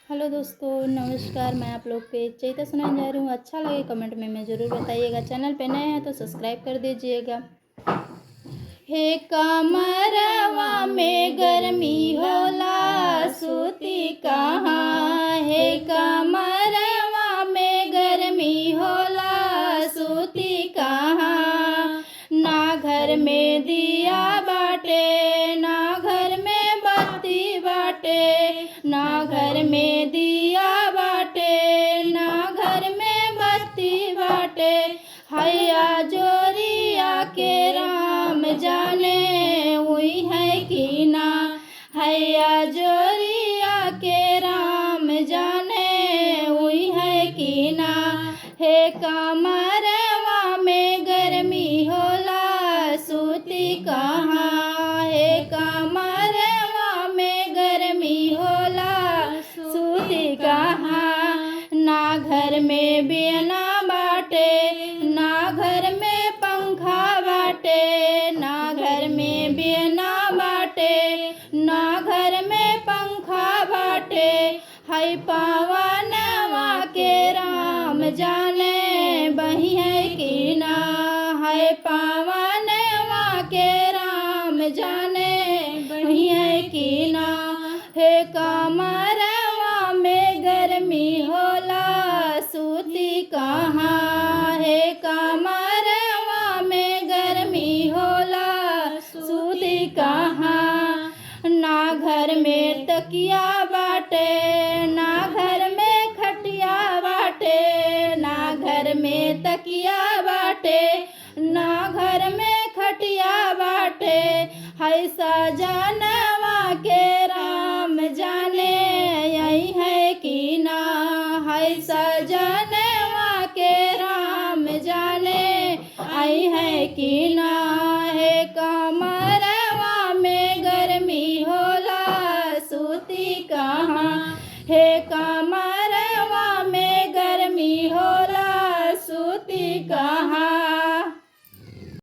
Hello दोस्तों, नमस्कार। मैं आप लोग के चैता सुनाने जा रही हूँ। अच्छा लगे कमेंट में ज़रूर बताइएगा। चैनल पे नए हैं तो सब्सक्राइब कर दीजिएगा। हे कमरवा में गर्मी होला सूती कहाँ, हे कमरवा में गर्मी होला सूती कहाँ। ना घर में दिया बाटे, ना घर में बत्ती बाटे, ना घर में दिया बाटे, ना घर में बत्ती बाटे। हैया जोरिया के राम जाने हुई है कि ना, हैया जोरिया के राम जाने हुई है कि ना। हे कमरवा में गर्मी होला सूती कहाँ, हे कमरवा में गर्मी होला सूती कहाँ। ना घर में बिना बाटे, ना घर में पंखा बाटे, ना घर में बिना बाटे, ना घर में पंखा बाटे। है पवनवा के राम जाने बही है कि ना, है पवनवा के राम जाने बही है कि ना। हे कमरवा में गर्मी होला सूती कहाँ, हे कमरवा में गर्मी होला सूती कहाँ। ना घर में तकिया बाटे, ना घर में खटिया बाटे, ना घर में तकिया बाटे, ना घर में खटिया बाटे। है सजनवा के राम जाने यही है कि ना, है सजनवा के राम जाने आई है कि ना।